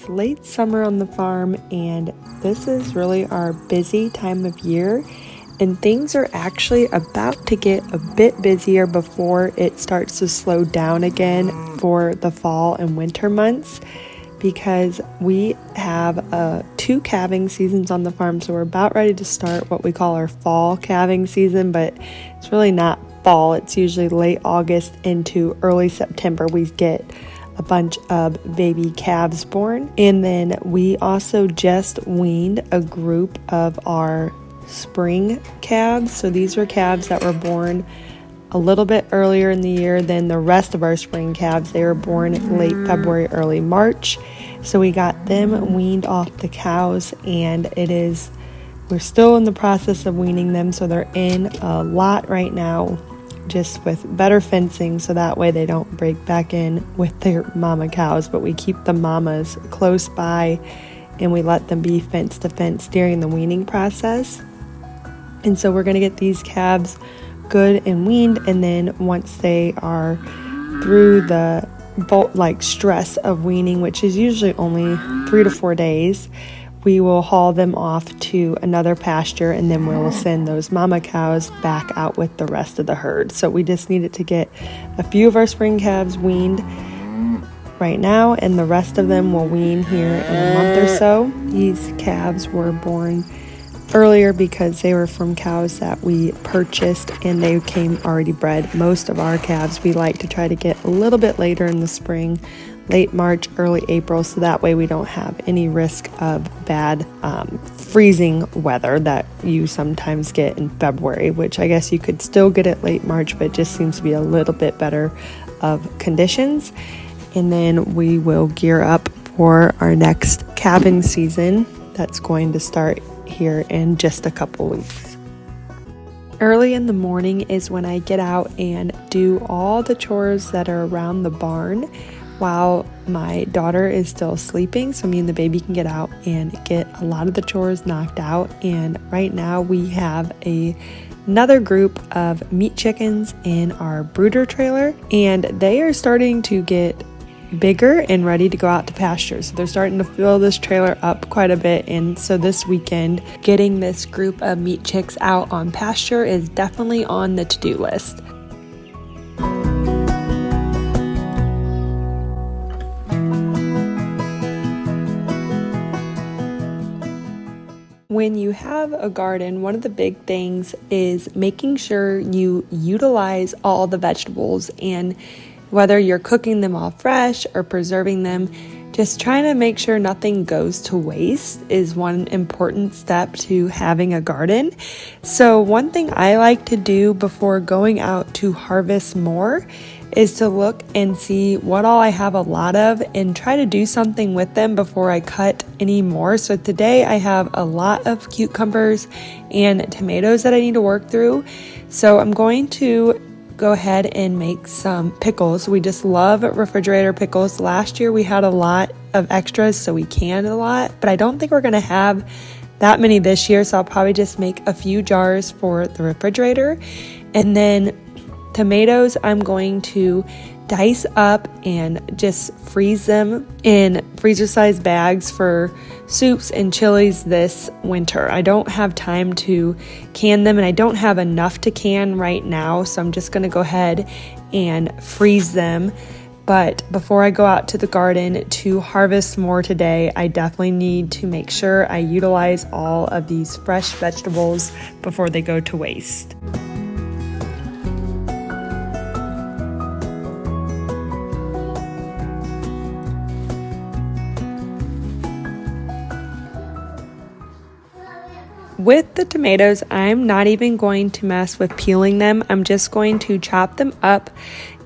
late summer on the farm, and this is really our busy time of year, and things are actually about to get a bit busier before it starts to slow down again for the fall and winter months, because we have 2 calving seasons on the farm. So we're about ready to start what we call our fall calving season, but it's really not fall. It's usually late August into early September we get a bunch of baby calves born. And then we also just weaned a group of our spring calves. So these were calves that were born a little bit earlier in the year than the rest of our spring calves. They were born late February, early March. So we got them weaned off the cows, and we're still in the process of weaning them. So they're in a lot right now, just with better fencing, so that way they don't break back in with their mama cows. But we keep the mamas close by, and we let them be fence to fence during the weaning process. And so we're going to get these calves good and weaned, and then once they are through the stress of weaning, which is usually only 3 to 4 days, we will haul them off to another pasture, and then we'll send those mama cows back out with the rest of the herd. So we just needed to get a few of our spring calves weaned right now, and the rest of them will wean here in a month or so. These calves were born earlier because they were from cows that we purchased, and they came already bred. Most of our calves we like to try to get a little bit later in the spring, late March, early April, so that way we don't have any risk of bad freezing weather that you sometimes get in February, which I guess you could still get it late March, but it just seems to be a little bit better of conditions. And then we will gear up for our next calving season that's going to start here in just a couple weeks. Early in the morning is when I get out and do all the chores that are around the barn while my daughter is still sleeping, so me and the baby can get out and get a lot of the chores knocked out. And right now we have another group of meat chickens in our brooder trailer, and they are starting to get bigger and ready to go out to pasture. So they're starting to fill this trailer up quite a bit, and so this weekend getting this group of meat chicks out on pasture is definitely on the to-do list. When you have a garden, one of the big things is making sure you utilize all the vegetables, and whether you're cooking them all fresh or preserving them, just trying to make sure nothing goes to waste is one important step to having a garden. So one thing I like to do before going out to harvest more is to look and see what all I have a lot of and try to do something with them before I cut any more. So today I have a lot of cucumbers and tomatoes that I need to work through. So I'm going to go ahead and make some pickles. We just love refrigerator pickles. Last year we had a lot of extras, so we canned a lot, but I don't think we're going to have that many this year, so I'll probably just make a few jars for the refrigerator. And then tomatoes I'm going to dice up and just freeze them in freezer-sized bags for soups and chilies this winter. I don't have time to can them, and I don't have enough to can right now, so I'm just going to go ahead and freeze them. But before I go out to the garden to harvest more today, I definitely need to make sure I utilize all of these fresh vegetables before they go to waste. With the tomatoes, I'm not even going to mess with peeling them. I'm just going to chop them up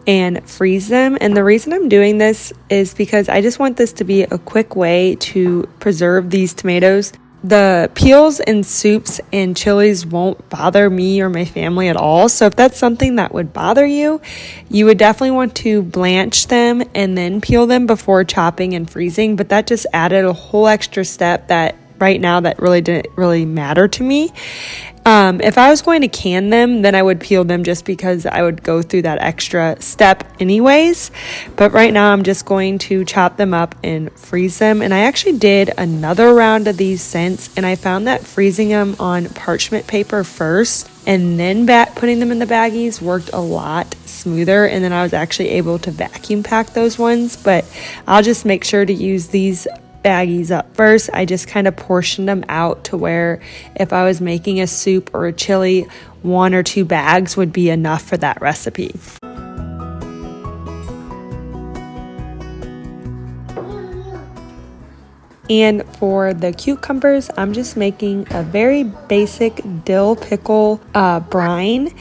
and freeze them. And the reason I'm doing this is because I just want this to be a quick way to preserve these tomatoes. The peels and soups and chilies won't bother me or my family at all. So if that's something that would bother you, you would definitely want to blanch them and then peel them before chopping and freezing. But that just added a whole extra step that right now that really didn't really matter to me. If I was going to can them, then I would peel them just because I would go through that extra step anyways. But right now I'm just going to chop them up and freeze them. And I actually did another round of these since, and I found that freezing them on parchment paper first and then putting them in the baggies worked a lot smoother, and then I was actually able to vacuum pack those ones. But I'll just make sure to use these baggies up first. I just kind of portioned them out to where if I was making a soup or a chili, 1 or 2 bags would be enough for that recipe. And for the cucumbers, I'm just making a very basic dill pickle brine,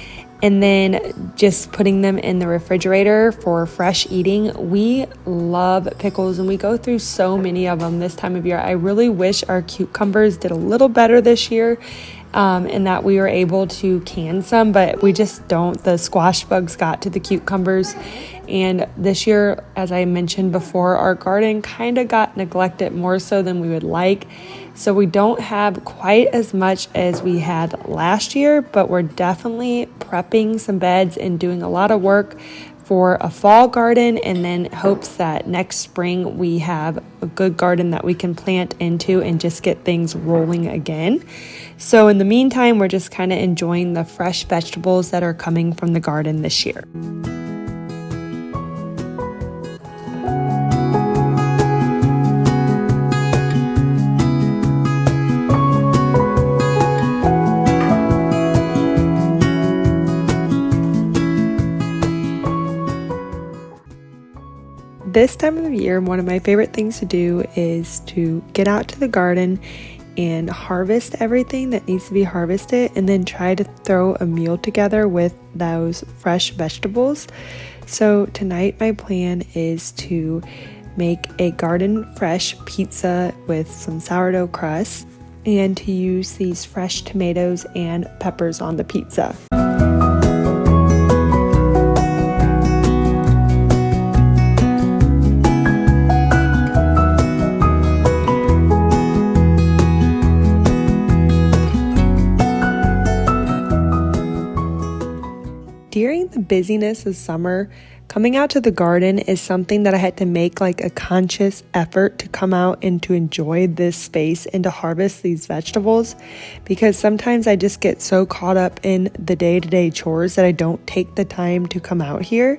and then just putting them in the refrigerator for fresh eating. We love pickles and we go through so many of them this time of year. I really wish our cucumbers did a little better this year, and that we were able to can some, but we just don't. The squash bugs got to the cucumbers, and this year, as I mentioned before, our garden kind of got neglected more so than we would like. So we don't have quite as much as we had last year, but we're definitely prepping some beds and doing a lot of work for a fall garden, and then hopes that next spring we have a good garden that we can plant into and just get things rolling again. So in the meantime, we're just kind of enjoying the fresh vegetables that are coming from the garden this year. This time of the year, one of my favorite things to do is to get out to the garden and harvest everything that needs to be harvested, and then try to throw a meal together with those fresh vegetables. So tonight my plan is to make a garden fresh pizza with some sourdough crust, and to use these fresh tomatoes and peppers on the pizza. During the busyness of summer, coming out to the garden is something that I had to make like a conscious effort to come out and to enjoy this space and to harvest these vegetables, because sometimes I just get so caught up in the day-to-day chores that I don't take the time to come out here.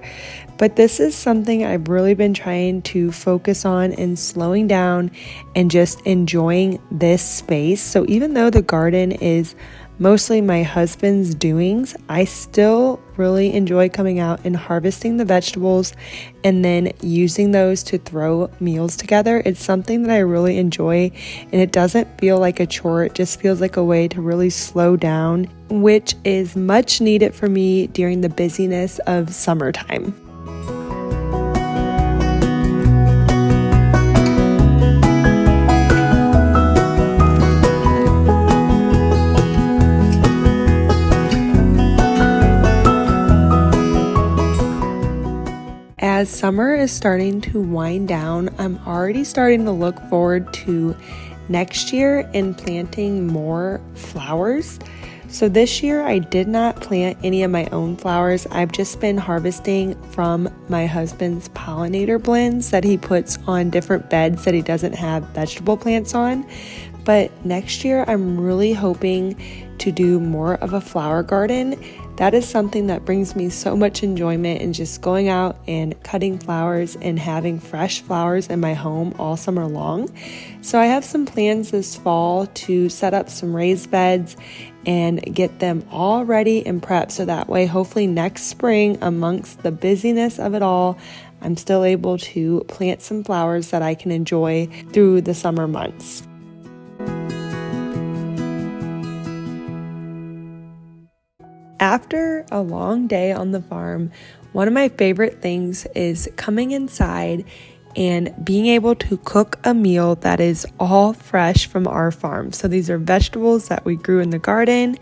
But this is something I've really been trying to focus on and slowing down and just enjoying this space. So even though the garden is mostly my husband's doings, I still really enjoy coming out and harvesting the vegetables and then using those to throw meals together. It's something that I really enjoy, and it doesn't feel like a chore. It just feels like a way to really slow down, which is much needed for me during the busyness of summertime. As summer is starting to wind down, I'm already starting to look forward to next year and planting more flowers. So this year I did not plant any of my own flowers. I've just been harvesting from my husband's pollinator blends that he puts on different beds that he doesn't have vegetable plants on. But next year I'm really hoping to do more of a flower garden. That is something that brings me so much enjoyment, in just going out and cutting flowers and having fresh flowers in my home all summer long. So I have some plans this fall to set up some raised beds and get them all ready and prepped, so that way hopefully next spring, amongst the busyness of it all, I'm still able to plant some flowers that I can enjoy through the summer months. After a long day on the farm, one of my favorite things is coming inside and being able to cook a meal that is all fresh from our farm. So these are vegetables that we grew in the garden,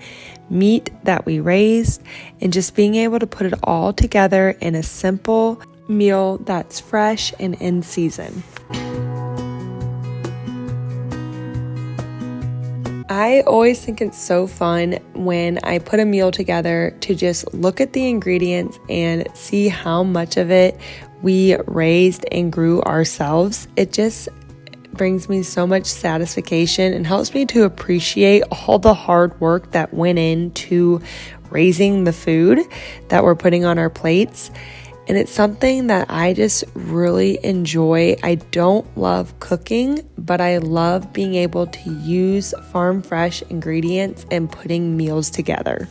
meat that we raised, and just being able to put it all together in a simple meal that's fresh and in season. I always think it's so fun when I put a meal together to just look at the ingredients and see how much of it we raised and grew ourselves. It just brings me so much satisfaction and helps me to appreciate all the hard work that went into raising the food that we're putting on our plates. And it's something that I just really enjoy. I don't love cooking, but I love being able to use farm fresh ingredients and putting meals together.